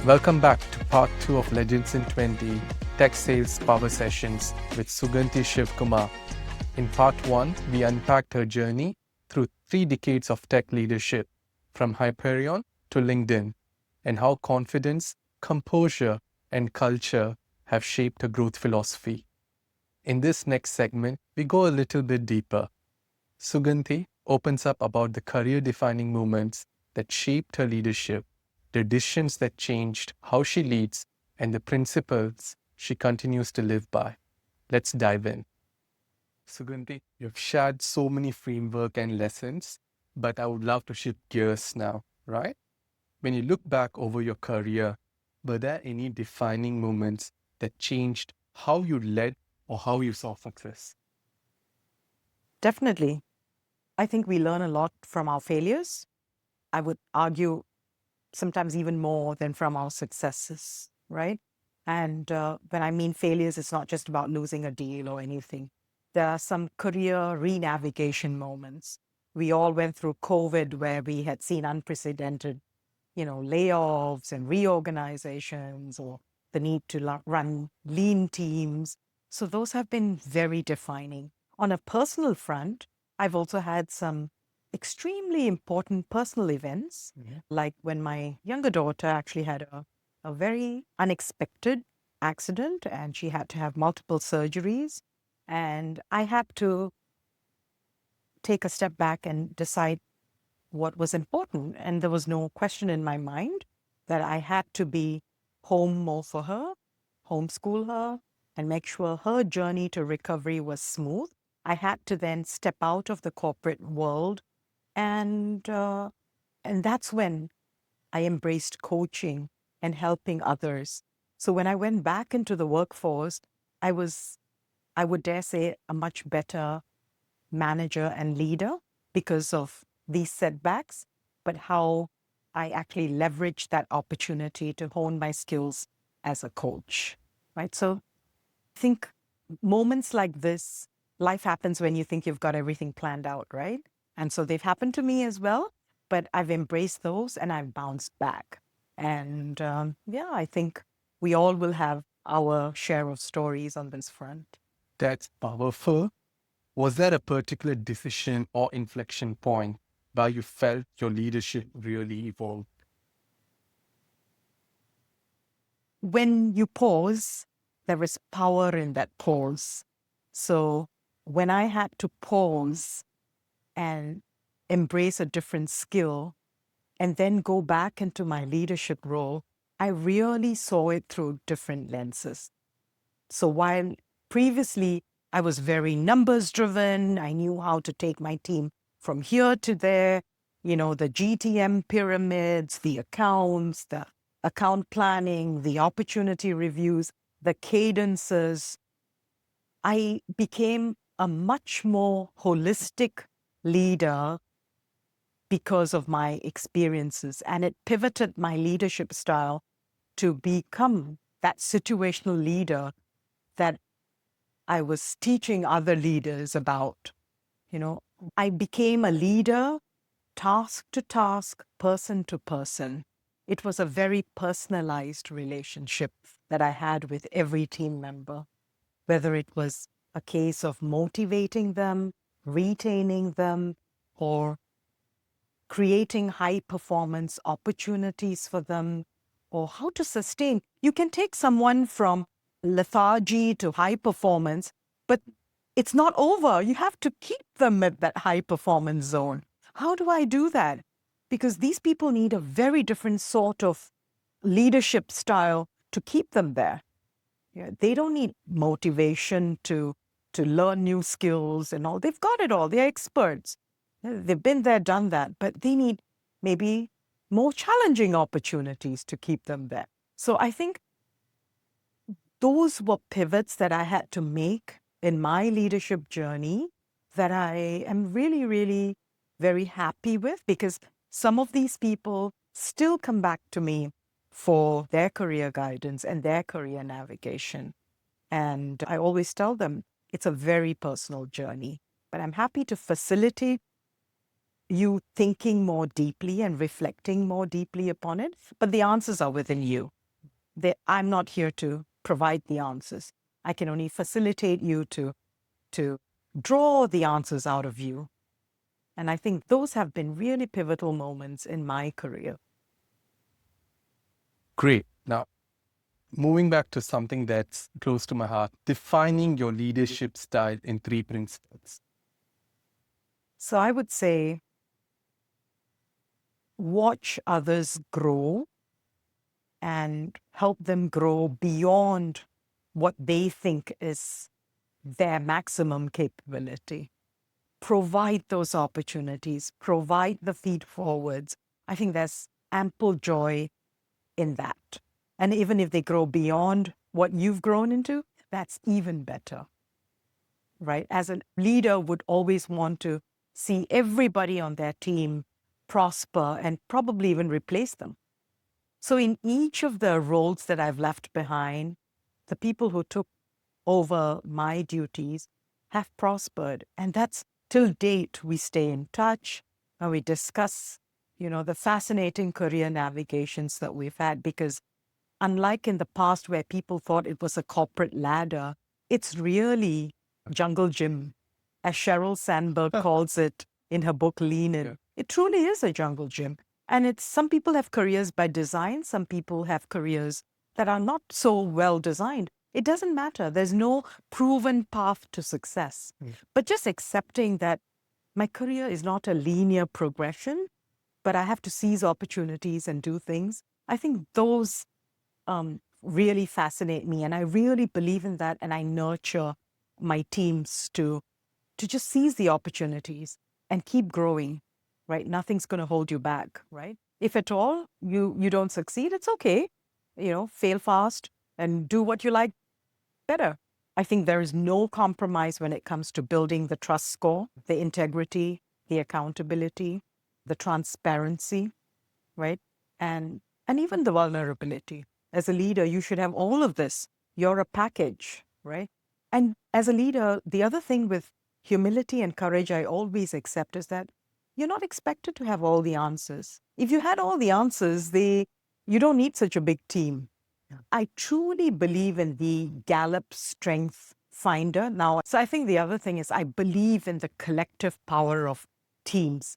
Welcome back to part 2 of Legends in 20 Tech Sales Power Sessions with Suganthi Shivkumar. In part 1, we unpacked her journey through 3 decades of tech leadership, from Hyperion to LinkedIn, and how confidence, composure, and culture have shaped her growth philosophy. In this next segment, we go a little bit deeper. Suganthi opens up about the career-defining moments that shaped her leadership, the decisions that changed how she leads, and the principles she continues to live by. Let's dive in. Suganthi, you've shared so many framework and lessons, but I would love to shift gears now, right? When you look back over your career, were there any defining moments that changed how you led or how you saw success? Definitely. I think we learn a lot from our failures. I would argue sometimes even more than from our successes, right? And when I mean failures, it's not just about losing a deal or anything. There are some career re-navigation moments. We all went through COVID where we had seen unprecedented, layoffs and reorganizations or the need to run lean teams. So those have been very defining. On a personal front, I've also had some extremely important personal events, like when my younger daughter actually had a very unexpected accident and she had to have multiple surgeries. And I had to take a step back and decide what was important. And there was no question in my mind that I had to be home more for her, homeschool her, and make sure her journey to recovery was smooth. I had to then step out of the corporate world, and that's when I embraced coaching and helping others. So when I went back into the workforce, I was, I would dare say, a much better manager and leader because of these setbacks, but how I actually leveraged that opportunity to hone my skills as a coach, right? So I think moments like this, life happens when you think you've got everything planned out, right? And so they've happened to me as well, but I've embraced those and I've bounced back. And yeah, I think we all will have our share of stories on this front. That's powerful. Was there a particular decision or inflection point where you felt your leadership really evolved? When you pause, there is power in that pause. So when I had to pause and embrace a different skill and then go back into my leadership role, I really saw it through different lenses. So while previously I was very numbers driven, I knew how to take my team from here to there, the GTM pyramids, the accounts, the account planning, the opportunity reviews, the cadences. I became a much more holistic leader because of my experiences, and it pivoted my leadership style to become that situational leader that I was teaching other leaders about. You know, I became a leader, task to task, person to person. It was a very personalized relationship that I had with every team member, whether it was a case of motivating them, retaining them, or creating high performance opportunities for them, or how to sustain. You can take someone from lethargy to high performance, but it's not over. You have to keep them at that high performance zone. How do I do that? Because these people need a very different sort of leadership style to keep them there. Yeah, they don't need motivation to learn new skills and all. They've got it all. They're experts. They've been there, done that, but they need maybe more challenging opportunities to keep them there. So I think those were pivots that I had to make in my leadership journey that I am really, really very happy with, because some of these people still come back to me for their career guidance and their career navigation. And I always tell them it's a very personal journey, but I'm happy to facilitate you thinking more deeply and reflecting more deeply upon it. But the answers are within you. I'm not here to provide the answers. I can only facilitate you to draw the answers out of you. And I think those have been really pivotal moments in my career. Great. Now, moving back to something that's close to my heart, defining your leadership style in 3 principles. So I would say, watch others grow and help them grow beyond what they think is their maximum capability. Provide those opportunities, provide the feed forwards. I think there's ample joy in that. And even if they grow beyond what you've grown into, that's even better, right? As a leader would always want to see everybody on their team prosper and probably even replace them. So in each of the roles that I've left behind, the people who took over my duties have prospered. And that's till date, we stay in touch and we discuss, the fascinating career navigations that we've had, because unlike in the past where people thought it was a corporate ladder, it's really jungle gym, as Sheryl Sandberg calls it in her book Lean In. Yeah. It truly is a jungle gym. And some people have careers by design, some people have careers that are not so well designed. It doesn't matter. There's no proven path to success. But just accepting that my career is not a linear progression, but I have to seize opportunities and do things. I think those really fascinate me. And I really believe in that. And I nurture my teams to just seize the opportunities and keep growing, right? Nothing's going to hold you back, right? If at all you don't succeed, it's okay. Fail fast and do what you like better. I think there is no compromise when it comes to building the trust score, the integrity, the accountability, the transparency, right? And even the vulnerability. As a leader, you should have all of this. You're a package, right? And as a leader, the other thing with humility and courage I always accept is that you're not expected to have all the answers. If you had all the answers, you don't need such a big team. I truly believe in the Gallup Strength Finder. Now, so I think the other thing is I believe in the collective power of teams,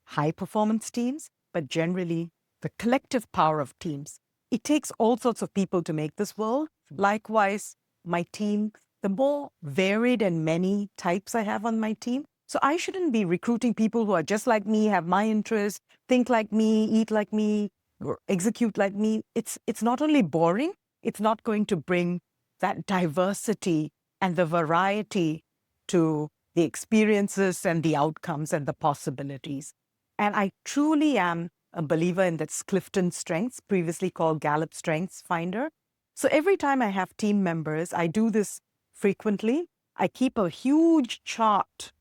high performance teams, but generally the collective power of teams. It takes all sorts of people to make this world. Likewise, my team, the more varied and many types I have on my team. So I shouldn't be recruiting people who are just like me, have my interests, think like me, eat like me, or execute like me. It's not only boring, it's not going to bring that diversity and the variety to the experiences and the outcomes and the possibilities. And I truly am a believer in that Clifton Strengths, previously called Gallup Strengths Finder. So every time I have team members, I do this frequently. I keep a huge chart,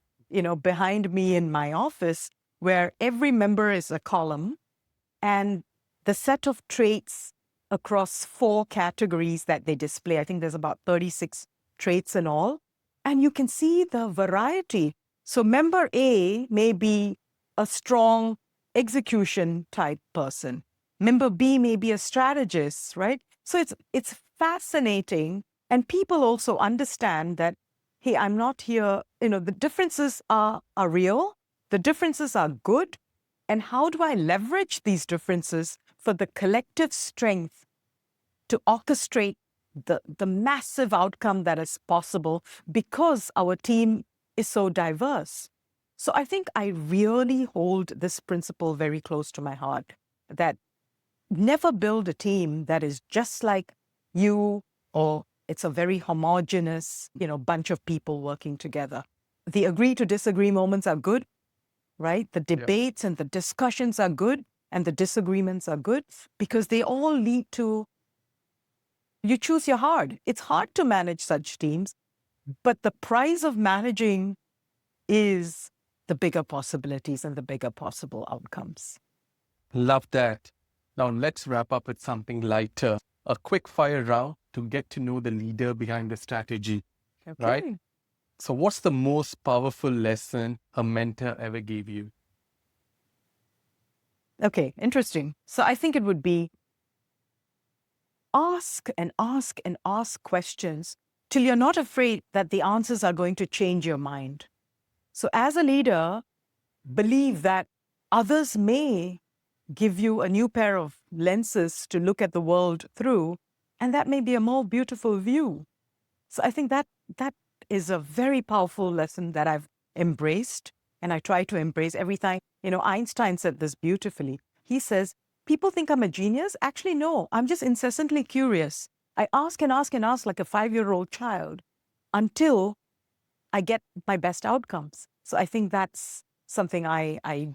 behind me in my office where every member is a column and the set of traits across 4 categories that they display. I think there's about 36 traits in all. And you can see the variety. So member A may be a strong execution type person. Member B may be a strategist, right? So it's fascinating. And people also understand that, hey, I'm not here, the differences are real. The differences are good. And how do I leverage these differences for the collective strength to orchestrate the massive outcome that is possible because our team is so diverse? So I think I really hold this principle very close to my heart, that never build a team that is just like you, or it's a very homogenous, bunch of people working together. The agree to disagree moments are good, right? The debates and the discussions are good and the disagreements are good because they all lead to, you choose your hard. It's hard to manage such teams, but the prize of managing is the bigger possibilities and the bigger possible outcomes. Love that. Now let's wrap up with something lighter. A quick fire round to get to know the leader behind the strategy, right? So what's the most powerful lesson a mentor ever gave you? Okay, interesting. So I think it would be ask and ask and ask questions till you're not afraid that the answers are going to change your mind. So as a leader, believe that others may give you a new pair of lenses to look at the world through, and that may be a more beautiful view. So I think that is a very powerful lesson that I've embraced, and I try to embrace every time. Einstein said this beautifully. He says, people think I'm a genius. Actually, no, I'm just incessantly curious. I ask and ask and ask like a 5-year-old child until I get my best outcomes. So I think that's something I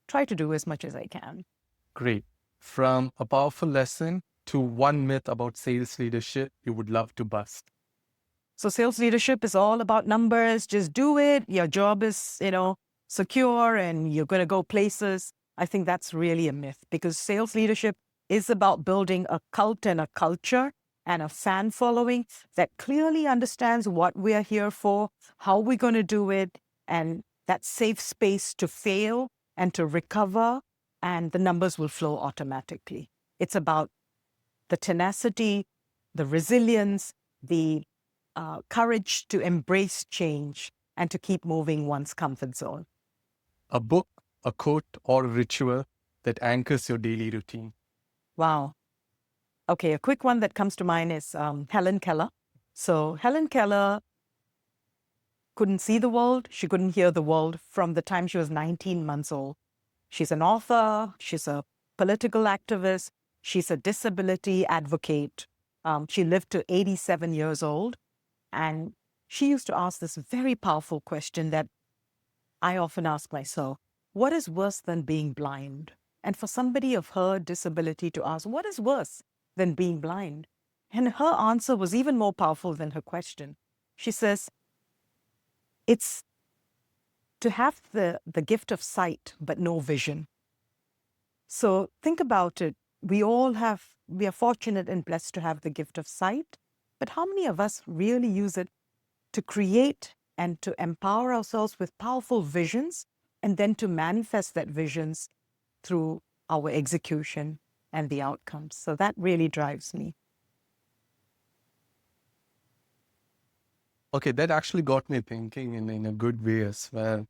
try to do as much as I can. Great. From a powerful lesson to one myth about sales leadership you would love to bust. So sales leadership is all about numbers. Just do it. Your job is, secure and you're going to go places. I think that's really a myth because sales leadership is about building a cult and a culture and a fan following that clearly understands what we are here for, how we're going to do it, and that safe space to fail and to recover, and the numbers will flow automatically. It's about the tenacity, the resilience, the courage to embrace change and to keep moving one's comfort zone. A book, a quote, or a ritual that anchors your daily routine. Wow. Okay, a quick one that comes to mind is Helen Keller. So Helen Keller couldn't see the world. She couldn't hear the world from the time she was 19 months old. She's an author. She's a political activist. She's a disability advocate. She lived to 87 years old. And she used to ask this very powerful question that I often ask myself, what is worse than being blind? And for somebody of her disability to ask, what is worse than being blind? And her answer was even more powerful than her question. She says, it's to have the gift of sight, but no vision. So think about it. We are fortunate and blessed to have the gift of sight, but how many of us really use it to create and to empower ourselves with powerful visions and then to manifest that visions through our execution and the outcomes? So that really drives me. Okay, that actually got me thinking in a good way as well.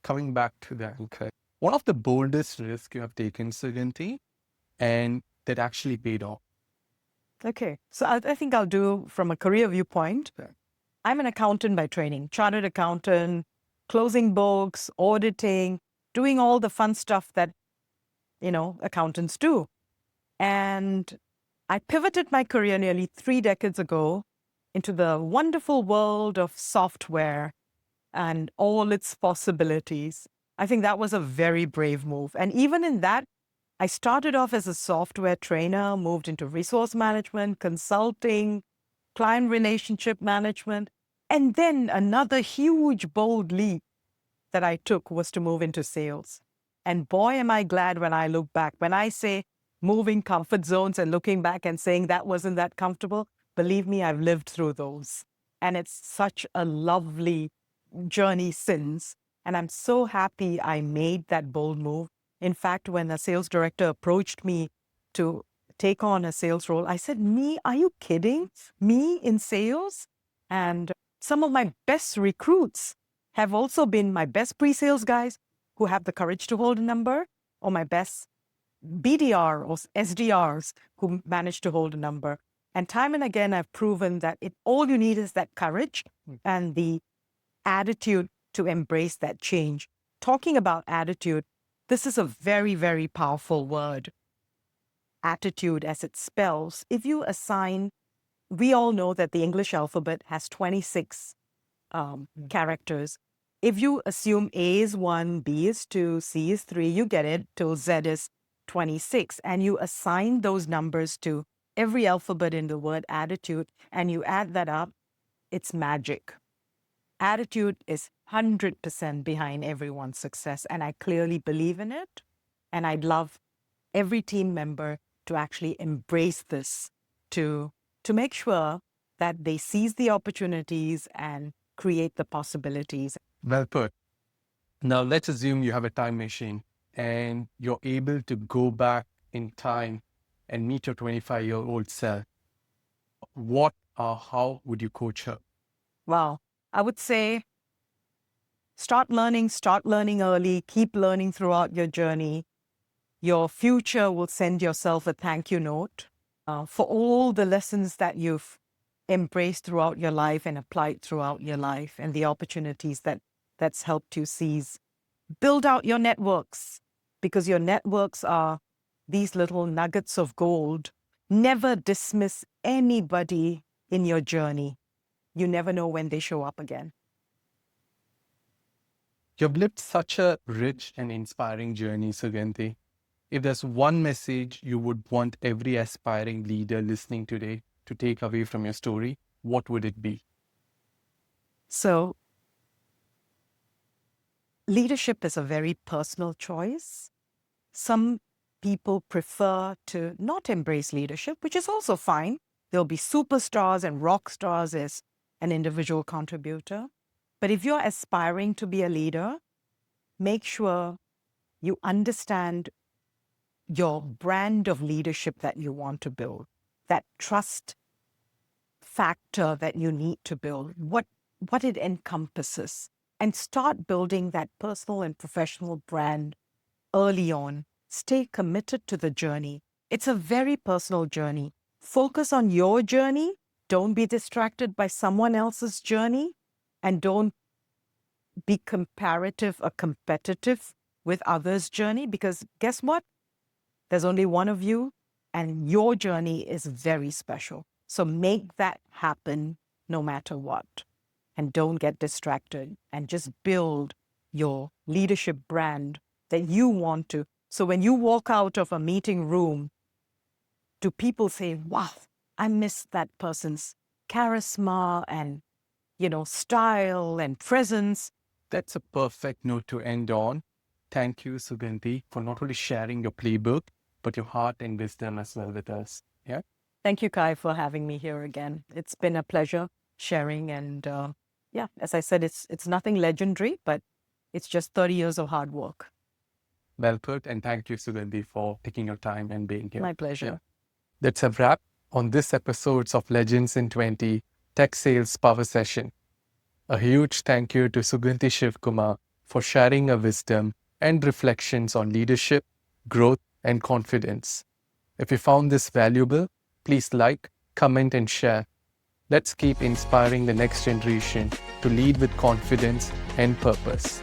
Coming back to the anchor, one of the boldest risks you have taken, Suganthi, and that actually paid off. Okay, so I think I'll do from a career viewpoint. I'm an accountant by training, chartered accountant, closing books, auditing, doing all the fun stuff that, accountants do. And I pivoted my career nearly 3 decades ago into the wonderful world of software and all its possibilities. I think that was a very brave move. And even in that, I started off as a software trainer, moved into resource management, consulting, client relationship management. And then another huge, bold leap that I took was to move into sales. And boy, am I glad when I look back. When I say moving comfort zones and looking back and saying that wasn't that comfortable, believe me, I've lived through those. And it's such a lovely journey since. And I'm so happy I made that bold move. In fact, when a sales director approached me to take on a sales role, I said, me, are you kidding? Me in sales? And some of my best recruits have also been my best pre-sales guys who have the courage to hold a number, or my best BDR or SDRs who manage to hold a number. And time and again, I've proven that all you need is that courage and the attitude to embrace that change. Talking about attitude, this is a very, very powerful word. Attitude, as it spells, if you assign, we all know that the English alphabet has 26 characters. If you assume A is 1, B is 2, C is 3, you get it till Z is 26. And you assign those numbers to every alphabet in the word attitude, and you add that up, it's magic. Attitude is 100% behind everyone's success, and I clearly believe in it. And I'd love every team member to actually embrace this, to make sure that they seize the opportunities and create the possibilities. Well put. Now let's assume you have a time machine and you're able to go back in time and meet your 25-year-old self, what or how would you coach her? Wow. I would say start learning early, keep learning throughout your journey. Your future will send yourself a thank you note for all the lessons that you've embraced throughout your life and applied throughout your life and the opportunities that's helped you seize. Build out your networks because your networks are these little nuggets of gold. Never dismiss anybody in your journey. You never know when they show up again. You've lived such a rich and inspiring journey, Suganthi. If there's one message you would want every aspiring leader listening today to take away from your story, what would it be? So, leadership is a very personal choice. Some people prefer to not embrace leadership, which is also fine. There'll be superstars and rock stars as an individual contributor. But if you're aspiring to be a leader, make sure you understand your brand of leadership that you want to build, that trust factor that you need to build, what it encompasses, and start building that personal and professional brand early on. Stay committed to the journey. It's a very personal journey. Focus on your journey. Don't be distracted by someone else's journey, and don't be comparative or competitive with others' journey, because guess what? There's only one of you, and your journey is very special. So make that happen no matter what. And don't get distracted, and just build your leadership brand that you want to. So when you walk out of a meeting room, do people say, wow, I miss that person's charisma and, style and presence? That's a perfect note to end on. Thank you, Suganthi, for not only sharing your playbook, but your heart and wisdom as well with us. Yeah. Thank you, Kai, for having me here again. It's been a pleasure sharing. And as I said, it's nothing legendary, but it's just 30 years of hard work. Well put. And thank you, Suganthi, for taking your time and being here. My pleasure. Yeah. That's a wrap on this episode of Legends in 20 Tech Sales Power Session. A huge thank you to Suganthi Shivkumar for sharing her wisdom and reflections on leadership, growth, and confidence. If you found this valuable, please like, comment, and share. Let's keep inspiring the next generation to lead with confidence and purpose.